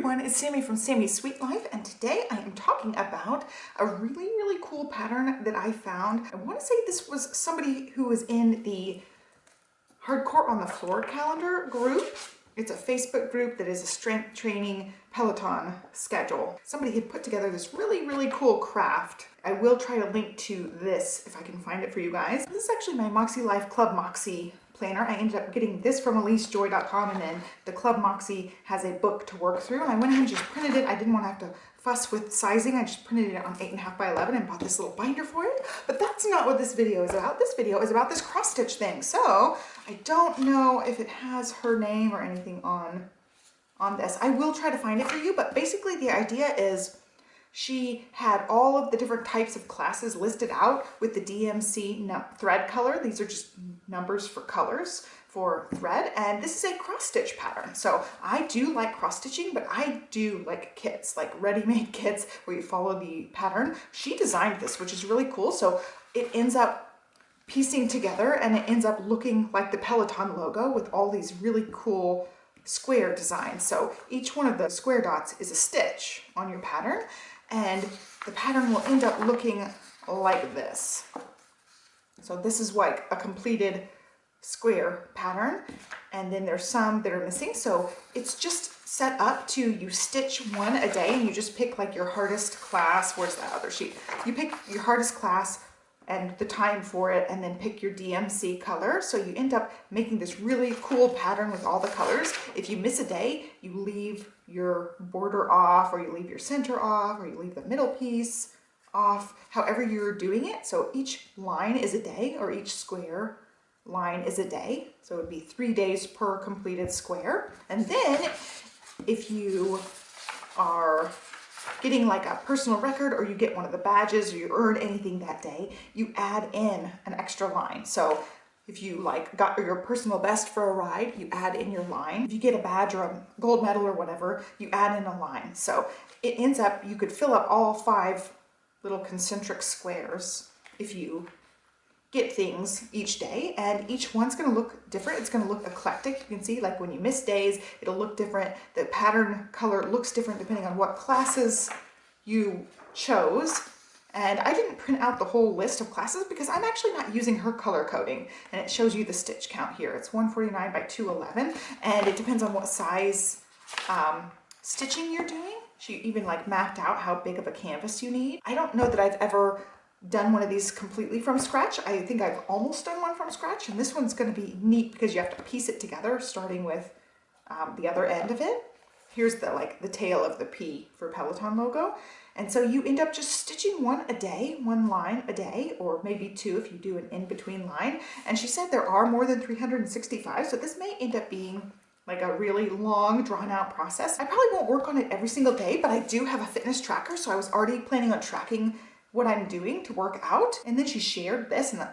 everyone, it's Sammy from Sammy's Sweet Life, and today I am talking about a really cool pattern that I found. I want to say this was somebody who was in the Hardcore on the Floor calendar group. It's a Facebook group that is a strength training Peloton schedule. Somebody had put together this really cool craft. I will try to link to this if I can find it for you guys. This is actually my Moxie Life Club Moxie planner. I ended up getting this from EliseJoy.com, and then the Club Moxie has a book to work through, and I went ahead and just printed it. I didn't want to have to fuss with sizing. I just printed it on 8.5 by 11 and bought this little binder for it. But that's not what this video is about. This video is about this cross stitch thing. So I don't know if it has her name or anything on this. I will try to find it for you, but basically the idea is she had all of the different types of classes listed out with the DMC thread color. These are just numbers for colors for thread, and this is a cross stitch pattern. So I do like cross stitching, but I do like kits, like ready-made kits where you follow the pattern. She designed this, which is really cool. So it ends up piecing together and it ends up looking like the Peloton logo with all these really cool square designs. So each one of the square dots is a stitch on your pattern, and the pattern will end up looking like this. So this is like a completed square pattern, and then there's some that are missing. So it's just set up to, you stitch one a day and you just pick like your hardest class. Where's that other sheet? You pick your hardest class and the time for it, and then pick your DMC color. So you end up making this really cool pattern with all the colors. If you miss a day, you leave your border off, or you leave your center off, or you leave the middle piece off, however you're doing it. So each line is a day, or each square line is a day. So it would be 3 days per completed square. And then if you are getting like a personal record, or you get one of the badges, or you earn anything that day, you add in an extra line. So if you like got your personal best for a ride, you add in your line. If you get a badge or a gold medal or whatever, you add in a line. So it ends up, you could fill up all 5 little concentric squares if you get things each day, and each one's going to look different. It's going to look eclectic. You can see, like when you miss days, it'll look different. The pattern color looks different depending on what classes you chose. And I didn't print out the whole list of classes because I'm actually not using her color coding, and it shows you the stitch count here. It's 149 by 211, and it depends on what size stitching you're doing. She even like mapped out how big of a canvas you need. I don't know that I've ever done one of these completely from scratch. I think I've almost done one from scratch, and this one's going to be neat because you have to piece it together, starting with the other end of it. Here's the tail of the P for Peloton logo, and so you end up just stitching one a day, one line a day, or maybe 2 if you do an in-between line. And she said there are more than 365, so this may end up being like a really long, drawn-out process. I probably won't work on it every single day, but I do have a fitness tracker, so I was already planning on tracking what I'm doing to work out. And then she shared this, and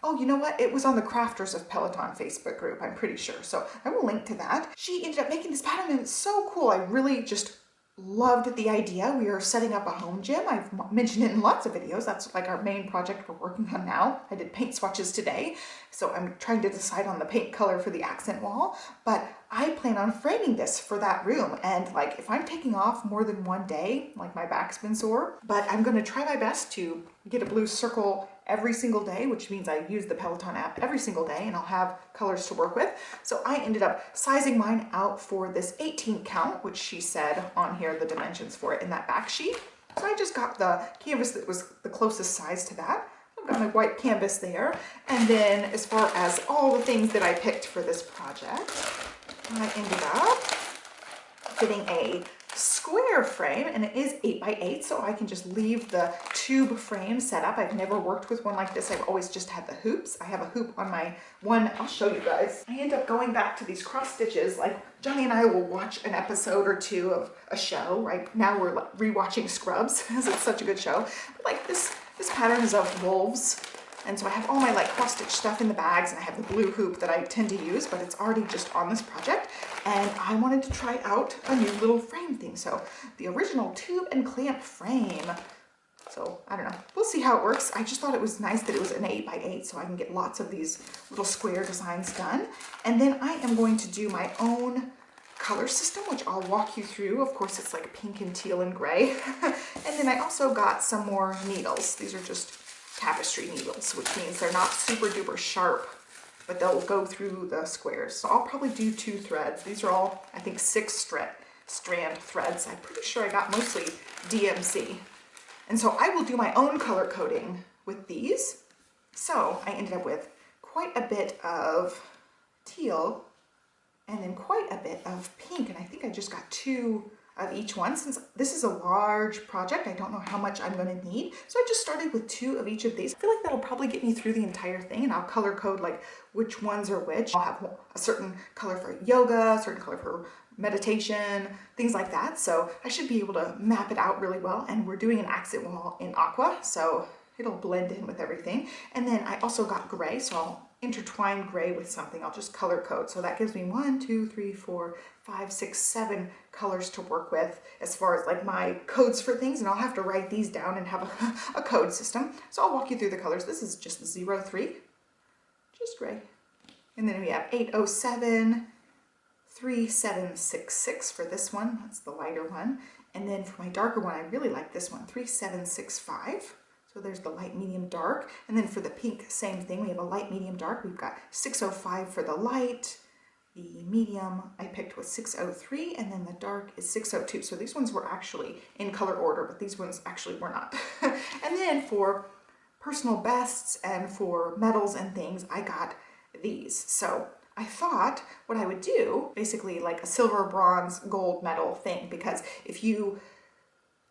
oh, you know what? It was on the Crafters of Peloton Facebook group, I'm pretty sure. So I will link to that. She ended up making this pattern, and it's so cool. I really just loved the idea. We are setting up a home gym. I've mentioned it in lots of videos. That's like our main project we're working on now. I did paint swatches today, so I'm trying to decide on the paint color for the accent wall, but I plan on framing this for that room. And like, if I'm taking off more than one day, like my back's been sore, but I'm going to try my best to get a blue circle every single day, which means I use the Peloton app every single day, and I'll have colors to work with. So I ended up sizing mine out for this 18 count, which she said on here, the dimensions for it in that back sheet. So I just got the canvas that was the closest size to that. I've got my white canvas there. And then as far as all the things that I picked for this project, I ended up getting a square frame, and it is 8 by 8, so I can just leave the tube frame set up. I've never worked with one like this. I've always just had the hoops. I have a hoop on my one. I'll show you guys. I end up going back to these cross stitches. Like Johnny and I will watch an episode or 2 of a show. Right now we're rewatching Scrubs because it's such a good show. But like this pattern is of wolves. And so I have all my like cross stitch stuff in the bags, and I have the blue hoop that I tend to use, but it's already just on this project. And I wanted to try out a new little frame thing. So the original tube and clamp frame. So I don't know, we'll see how it works. I just thought it was nice that it was an 8 by 8, so I can get lots of these little square designs done. And then I am going to do my own color system, which I'll walk you through. Of course, it's like pink and teal and gray. And then I also got some more needles. These are just tapestry needles, which means they're not super duper sharp, but they'll go through the squares. So I'll probably do 2 threads. These are all, I think, 6-strand threads. I'm pretty sure I got mostly DMC. And so I will do my own color coding with these. So I ended up with quite a bit of teal and then quite a bit of pink. And I think I just got 2 of each one. Since this is a large project, I don't know how much I'm going to need. So I just started with 2 of each of these. I feel like that'll probably get me through the entire thing, and I'll color code like which ones are which. I'll have a certain color for yoga, a certain color for meditation, things like that. So I should be able to map it out really well. And we're doing an accent wall in aqua, so it'll blend in with everything. And then I also got gray, so I'll intertwine gray with something. I'll just color code. So that gives me 1, 2, 3, 4, 5, 6, 7 colors to work with as far as like my codes for things. And I'll have to write these down and have a code system. So I'll walk you through the colors. This is just 03, just gray. And then we have 807, 3766 for this one. That's the lighter one. And then for my darker one, I really like this one, 3765. So there's the light, medium, dark. And then for the pink, same thing. We have a light, medium, dark. We've got 605 for the light. The medium I picked was 603, and then the dark is 602. So these ones were actually in color order, but these ones actually were not. And then for personal bests and for medals and things, I got these. So I thought what I would do, basically like a silver, bronze, gold medal thing, because if you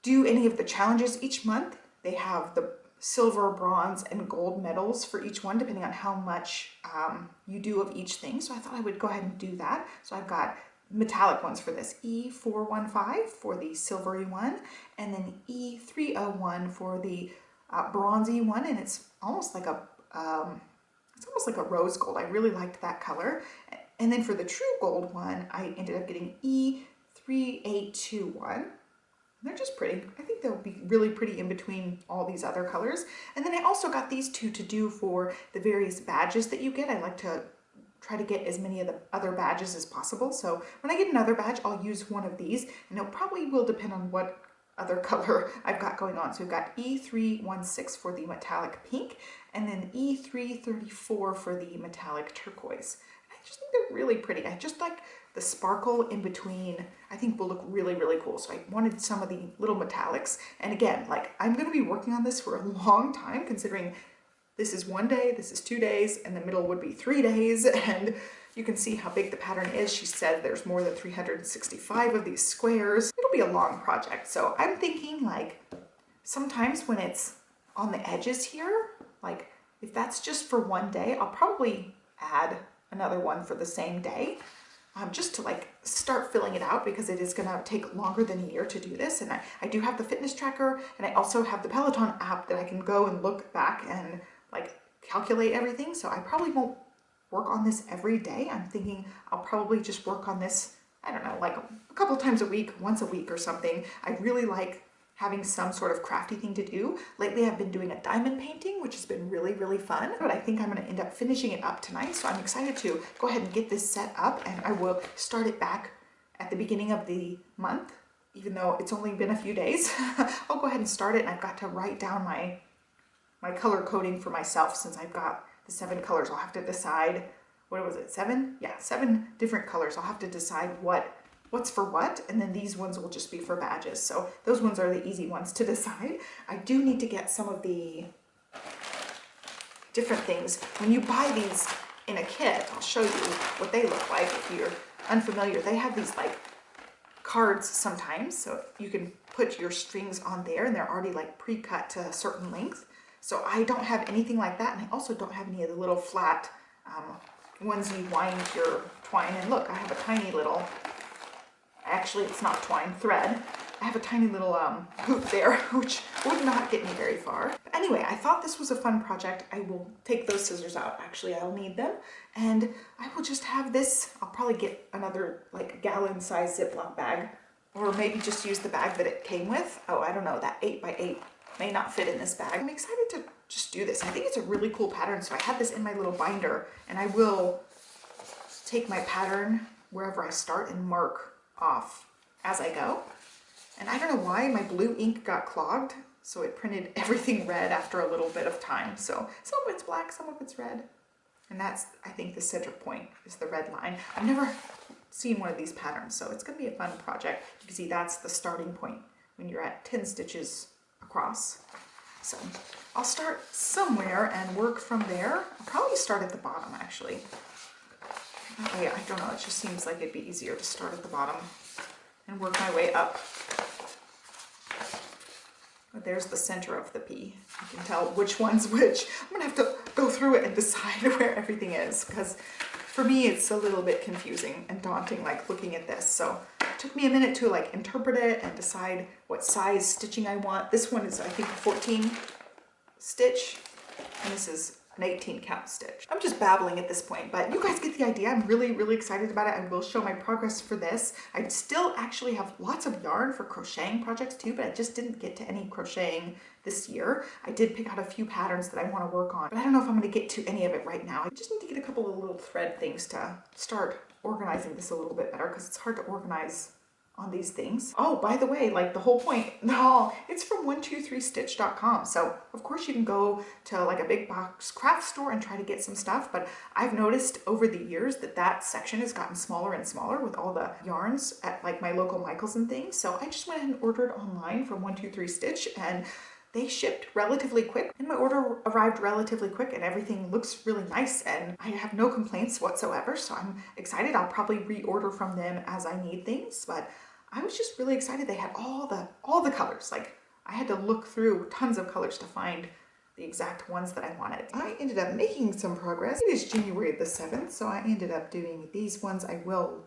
do any of the challenges each month, they have the silver, bronze, and gold medals for each one, depending on how much you do of each thing. So I thought I would go ahead and do that. So I've got metallic ones for this, E415 for the silvery one, and then E301 for the bronzy one, and it's almost like a rose gold. I really liked that color. And then for the true gold one, I ended up getting E3821. They're just pretty. I think they'll be really pretty in between all these other colors. And then I also got these 2 to do for the various badges that you get. I like to try to get as many of the other badges as possible. So when I get another badge, I'll use one of these, and it probably will depend on what other color I've got going on. So we've got E316 for the metallic pink, and then E334 for the metallic turquoise. I just think they're really pretty. I just like the sparkle in between. I think will look really, really cool. So I wanted some of the little metallics. And again, like I'm going to be working on this for a long time, considering this is 1 day, this is 2 days, and the middle would be 3 days. And you can see how big the pattern is. She said there's more than 365 of these squares. It'll be a long project. So I'm thinking like sometimes when it's on the edges here, like if that's just for 1 day, I'll probably add another one for the same day. Just to like start filling it out, because it is going to take longer than a year to do this. And I do have the fitness tracker, and I also have the Peloton app that I can go and look back and like calculate everything. So I probably won't work on this every day. I'm thinking I'll probably just work on this, I don't know, like a couple times a week, once a week or something. I really like having some sort of crafty thing to do. Lately I've been doing a diamond painting, which has been really, really fun, but I think I'm gonna end up finishing it up tonight. So I'm excited to go ahead and get this set up, and I will start it back at the beginning of the month, even though it's only been a few days. I'll go ahead and start it, and I've got to write down my color coding for myself. Since I've got the 7 colors, I'll have to decide, what was it, 7? Yeah, 7 different colors. I'll have to decide what's for what, and then these ones will just be for badges. So those ones are the easy ones to decide. I do need to get some of the different things. When you buy these in a kit, I'll show you what they look like if you're unfamiliar. They have these like cards sometimes, so you can put your strings on there, and they're already like pre-cut to a certain length. So I don't have anything like that, and I also don't have any of the little flat ones you wind your twine. And look, I have a tiny little, actually it's not twine, thread. I have a tiny little hoop there, which would not get me very far. But anyway, I thought this was a fun project. I will take those scissors out. Actually, I'll need them. And I will just have this, I'll probably get another like gallon-sized Ziploc bag, or maybe just use the bag that it came with. Oh, I don't know, that 8x8 may not fit in this bag. I'm excited to just do this. I think it's a really cool pattern. So I had this in my little binder, and I will take my pattern wherever I start and mark off as I go. And I don't know why my blue ink got clogged, so it printed everything red after a little bit of time. So some of it's black, some of it's red. And that's, I think, the center point is the red line. I've never seen one of these patterns, so it's going to be a fun project. You can see that's the starting point when you're at 10 stitches across. So I'll start somewhere and work from there. I'll probably start at the bottom, actually. That way, I don't know, it just seems like it'd be easier to start at the bottom and work my way up. But there's the center of the P. You can tell which one's which. I'm gonna have to go through it and decide where everything is, because for me it's a little bit confusing and daunting, like looking at this. So it took me a minute to like interpret it and decide what size stitching I want. This one is, I think, a 14 stitch, and this is an 18 count stitch. I'm just babbling at this point, but you guys get the idea. I'm really, really excited about it. I will show my progress for this. I still actually have lots of yarn for crocheting projects too, but I just didn't get to any crocheting this year. I did pick out a few patterns that I want to work on, but I don't know if I'm going to get to any of it right now. I just need to get a couple of little thread things to start organizing this a little bit better, because it's hard to organize on these things. Oh, by the way, like the whole point, no, it's from 123stitch.com. So of course you can go to like a big box craft store and try to get some stuff, but I've noticed over the years that that section has gotten smaller and smaller with all the yarns at like my local Michaels and things. So I just went ahead and ordered online from 123stitch, and they shipped relatively quick, and my order arrived relatively quick, and everything looks really nice, and I have no complaints whatsoever. So I'm excited. I'll probably reorder from them as I need things, but I was just really excited. They had all the colors. Like, I had to look through tons of colors to find the exact ones that I wanted. I ended up making some progress. It is January the 7th, so I ended up doing these ones. I will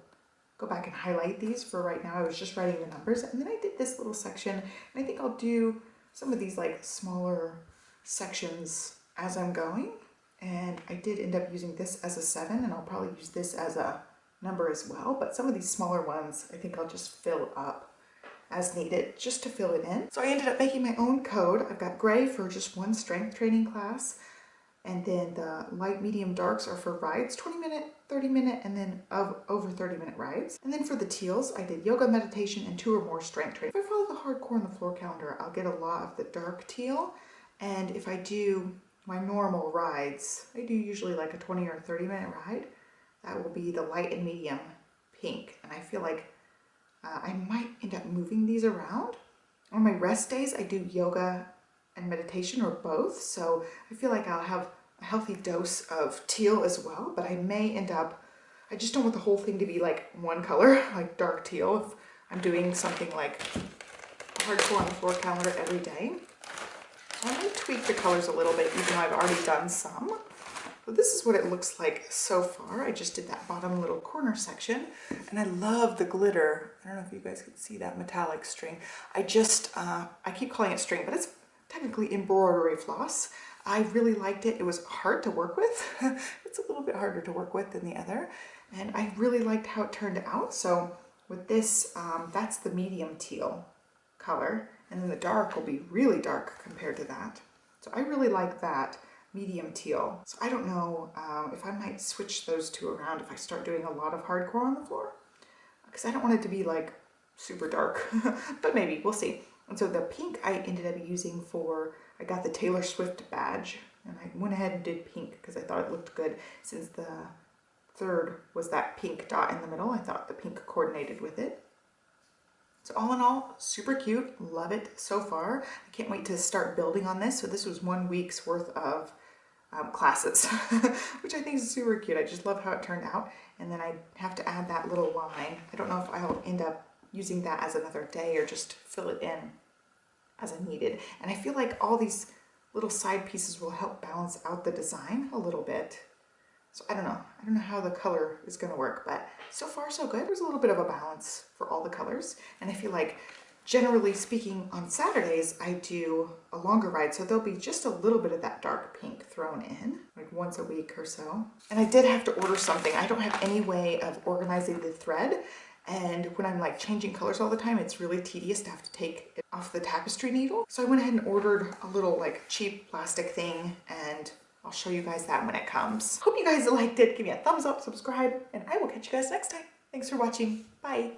go back and highlight these. For right now, I was just writing the numbers, and then I did this little section, and I think I'll do some of these like smaller sections as I'm going. And I did end up using this as a 7, and I'll probably use this as a number as well, but some of these smaller ones I think I'll just fill up as needed just to fill it in. So I ended up making my own code. I've got gray for just one strength training class, and then the light, medium, darks are for rides, 20-minute, 30-minute, and then over 30-minute rides. And then for the teals, I did yoga, meditation, and 2 or more strength training. If I follow the hardcore on the floor calendar, I'll get a lot of the dark teal, and if I do my normal rides, I do usually like a 20 or 30-minute ride. That will be the light and medium pink. And I feel like I might end up moving these around. On my rest days, I do yoga and meditation, or both. So I feel like I'll have a healthy dose of teal as well, but I may end up, I just don't want the whole thing to be like one color, like dark teal. If I'm doing something like hardcore on the floor calendar every day, I might tweak the colors a little bit, even though I've already done some. So this is what it looks like so far. I just did that bottom little corner section, and I love the glitter. I don't know if you guys can see that metallic string. I keep calling it string, but it's technically embroidery floss. I really liked it. It was hard to work with. It's a little bit harder to work with than the other, and I really liked how it turned out. So with this, that's the medium teal color, and then the dark will be really dark compared to that. So I really like that medium teal. So I don't know if I might switch those two around if I start doing a lot of hardcore on the floor, because I don't want it to be like super dark, but maybe, we'll see. And so the pink I ended up using for, I got the Taylor Swift badge, and I went ahead and did pink because I thought it looked good. Since the third was that pink dot in the middle, I thought the pink coordinated with it. So all in all, super cute. Love it so far. I can't wait to start building on this. So this was 1 week's worth of classes, which I think is super cute. I just love how it turned out. And then I have to add that little line. I don't know if I'll end up using that as another day or just fill it in as I needed. And I feel like all these little side pieces will help balance out the design a little bit. So I don't know how the color is going to work, but so far so good. There's a little bit of a balance for all the colors. And I feel like, generally speaking, on Saturdays, I do a longer ride, so there'll be just a little bit of that dark pink thrown in, like once a week or so. And I did have to order something. I don't have any way of organizing the thread, and when I'm like changing colors all the time, it's really tedious to have to take it off the tapestry needle. So I went ahead and ordered a little like cheap plastic thing, and I'll show you guys that when it comes. Hope you guys liked it. Give me a thumbs up, subscribe, and I will catch you guys next time. Thanks for watching. Bye.